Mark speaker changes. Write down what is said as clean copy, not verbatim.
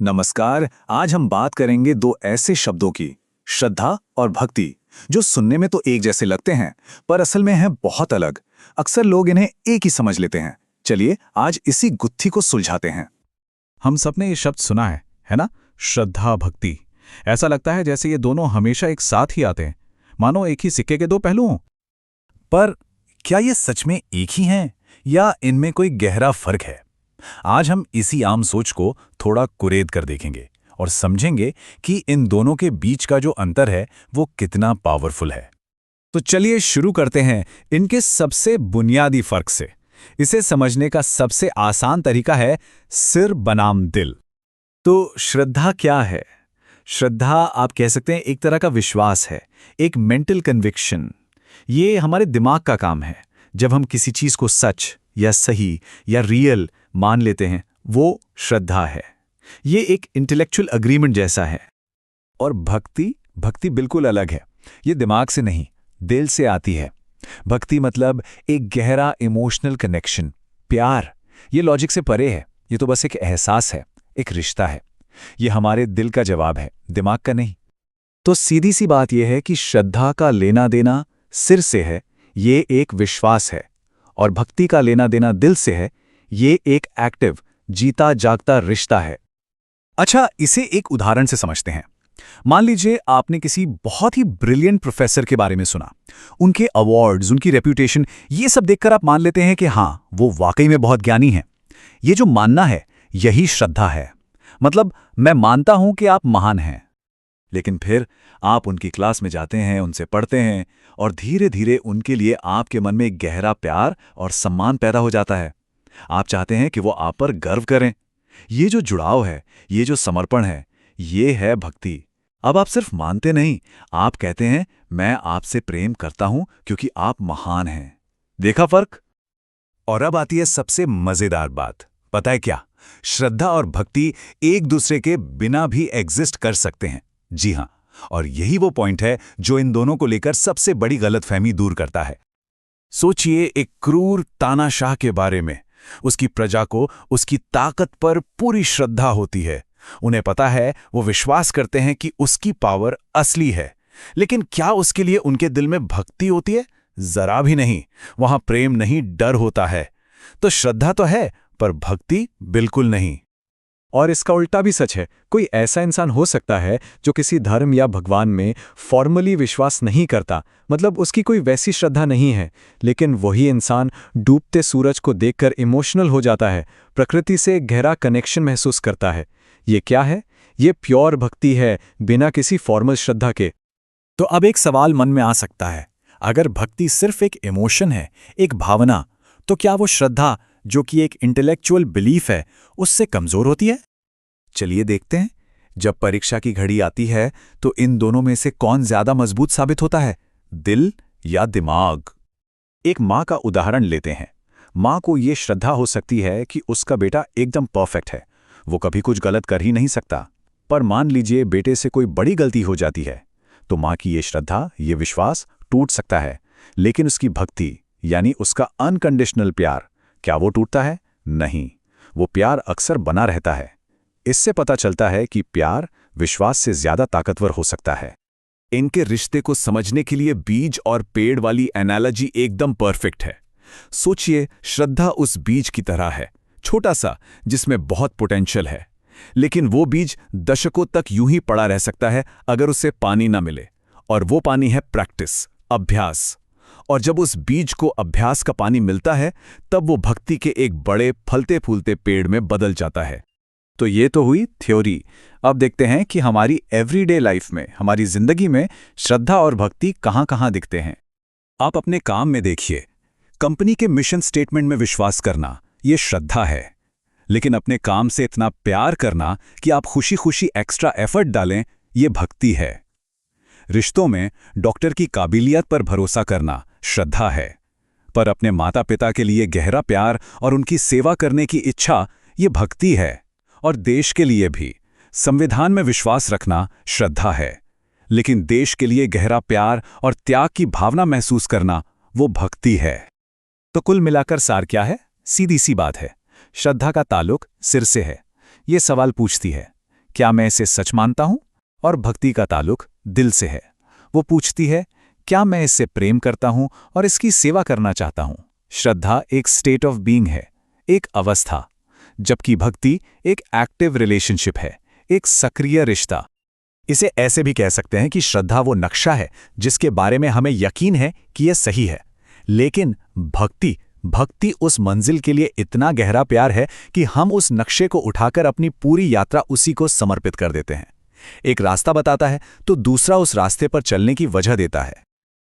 Speaker 1: नमस्कार। आज हम बात करेंगे दो ऐसे शब्दों की, श्रद्धा और भक्ति, जो सुनने में तो एक जैसे लगते हैं पर असल में हैं बहुत अलग। अक्सर लोग इन्हें एक ही समझ लेते हैं। चलिए आज इसी गुत्थी को सुलझाते हैं।
Speaker 2: हम सबने ये शब्द सुना है ना? श्रद्धा भक्ति। ऐसा लगता है जैसे ये दोनों हमेशा एक साथ ही आते हैं, मानो एक ही सिक्के के दो पहलू हों।
Speaker 1: पर क्या ये सच में एक ही हैं या इनमें कोई गहरा फर्क है? आज हम इसी आम सोच को थोड़ा कुरेद कर देखेंगे और समझेंगे कि इन दोनों के बीच का जो अंतर है वो कितना पावरफुल है। तो चलिए शुरू करते हैं इनके सबसे बुनियादी फर्क से। इसे समझने का सबसे आसान तरीका है सिर बनाम दिल। तो श्रद्धा क्या है? श्रद्धा आप कह सकते हैं एक तरह का विश्वास है, एक मेंटल कन्विक्शन। ये हमारे दिमाग का काम है। जब हम किसी चीज को सच या सही या रियल मान लेते हैं, वो श्रद्धा है। ये एक इंटेलेक्चुअल अग्रीमेंट जैसा है। और भक्ति भक्ति बिल्कुल अलग है। ये दिमाग से नहीं, दिल से आती है। भक्ति मतलब एक गहरा इमोशनल कनेक्शन, प्यार। ये लॉजिक से परे है। ये तो बस एक एहसास है, एक रिश्ता है। ये हमारे दिल का जवाब है, दिमाग का नहीं। तो सीधी सी बात यह है कि श्रद्धा का लेना देना सिर से है, ये एक विश्वास है। और भक्ति का लेना देना दिल से है, ये एक एक्टिव, जीता जागता रिश्ता है। अच्छा, इसे एक उदाहरण से समझते हैं। मान लीजिए आपने किसी बहुत ही ब्रिलियंट प्रोफेसर के बारे में सुना। उनके अवार्ड्स, उनकी रेप्यूटेशन, ये सब देखकर आप मान लेते हैं कि हाँ, वो वाकई में बहुत ज्ञानी हैं। ये जो मानना है, यही श्रद्धा है। मतलब मैं मानता हूं कि आप महान हैं। लेकिन फिर आप उनकी क्लास में जाते हैं, उनसे पढ़ते हैं और धीरे धीरे उनके लिए आपके मन में एक गहरा प्यार और सम्मान पैदा हो जाता है। आप चाहते हैं कि वो आप पर गर्व करें। ये जो जुड़ाव है, ये जो समर्पण है, ये है भक्ति। अब आप सिर्फ मानते नहीं, आप कहते हैं मैं आपसे प्रेम करता हूं क्योंकि आप महान हैं। देखा फर्क? और अब आती है सबसे मजेदार बात। पता है क्या? श्रद्धा और भक्ति एक दूसरे के बिना भी एग्जिस्ट कर सकते हैं। जी हां, और यही वो पॉइंट है जो इन दोनों को लेकर सबसे बड़ी गलतफहमी दूर करता है। सोचिए एक क्रूर तानाशाह के बारे में। उसकी प्रजा को उसकी ताकत पर पूरी श्रद्धा होती है। उन्हें पता है, वो विश्वास करते हैं कि उसकी पावर असली है। लेकिन क्या उसके लिए उनके दिल में भक्ति होती है? जरा भी नहीं। वहां प्रेम नहीं, डर होता है। तो श्रद्धा तो है, पर भक्ति बिल्कुल नहीं। और इसका उल्टा भी सच है। कोई ऐसा इंसान हो सकता है जो किसी धर्म या भगवान में फॉर्मली विश्वास नहीं करता, मतलब उसकी कोई वैसी श्रद्धा नहीं है, लेकिन वही इंसान डूबते सूरज को देखकर इमोशनल हो जाता है, प्रकृति से गहरा कनेक्शन महसूस करता है। ये क्या है? ये प्योर भक्ति है, बिना किसी फॉर्मल श्रद्धा के। तो अब एक सवाल मन में आ सकता है, अगर भक्ति सिर्फ एक इमोशन है, एक भावना, तो क्या वो श्रद्धा, जो कि एक इंटेलेक्चुअल बिलीफ है, उससे कमजोर होती है? चलिए देखते हैं। जब परीक्षा की घड़ी आती है तो इन दोनों में से कौन ज्यादा मजबूत साबित होता है, दिल या दिमाग? एक माँ का उदाहरण लेते हैं। माँ को ये श्रद्धा हो सकती है कि उसका बेटा एकदम परफेक्ट है, वो कभी कुछ गलत कर ही नहीं सकता। पर मान लीजिए बेटे से कोई बड़ी गलती हो जाती है, तो माँ की ये श्रद्धा, ये विश्वास टूट सकता है। लेकिन उसकी भक्ति यानी उसका अनकंडीशनल प्यार, क्या वो टूटता है? नहीं, वो प्यार अक्सर बना रहता है। इससे पता चलता है कि प्यार विश्वास से ज्यादा ताकतवर हो सकता है। इनके रिश्ते को समझने के लिए बीज और पेड़ वाली एनालॉजी एकदम परफेक्ट है। सोचिए, श्रद्धा उस बीज की तरह है, छोटा सा, जिसमें बहुत पोटेंशियल है। लेकिन वो बीज दशकों तक यूं ही पड़ा रह सकता है अगर उसे पानी ना मिले। और वो पानी है प्रैक्टिस, अभ्यास। और जब उस बीज को अभ्यास का पानी मिलता है, तब वो भक्ति के एक बड़े फलते फूलते पेड़ में बदल जाता है। तो ये तो हुई थ्योरी। अब देखते हैं कि हमारी एवरीडे लाइफ में, हमारी जिंदगी में श्रद्धा और भक्ति कहां कहां दिखते हैं। आप अपने काम में देखिए, कंपनी के मिशन स्टेटमेंट में विश्वास करना, ये श्रद्धा है। लेकिन अपने काम से इतना प्यार करना कि आप खुशी खुशी एक्स्ट्रा एफर्ट डालें, ये भक्ति है। रिश्तों में डॉक्टर की काबिलियत पर भरोसा करना श्रद्धा है। पर अपने माता पिता के लिए गहरा प्यार और उनकी सेवा करने की इच्छा, ये भक्ति है। और देश के लिए भी संविधान में विश्वास रखना श्रद्धा है। लेकिन देश के लिए गहरा प्यार और त्याग की भावना महसूस करना, वो भक्ति है। तो कुल मिलाकर सार क्या है? सीधी सी बात है, श्रद्धा का ताल्लुक सिर से है। ये सवाल पूछती है, क्या मैं इसे सच मानता हूं? और भक्ति का ताल्लुक दिल से है। वो पूछती है, क्या मैं इससे प्रेम करता हूं और इसकी सेवा करना चाहता हूं? श्रद्धा एक स्टेट ऑफ बीइंग है, एक अवस्था, जबकि भक्ति एक एक्टिव रिलेशनशिप है, एक सक्रिय रिश्ता। इसे ऐसे भी कह सकते हैं कि श्रद्धा वो नक्शा है जिसके बारे में हमें यकीन है कि यह सही है, लेकिन भक्ति उस मंजिल के लिए इतना गहरा प्यार है कि हम उस नक्शे को उठाकर अपनी पूरी यात्रा उसी को समर्पित कर देते हैं। एक रास्ता बताता है तो दूसरा उस रास्ते पर चलने की वजह देता है।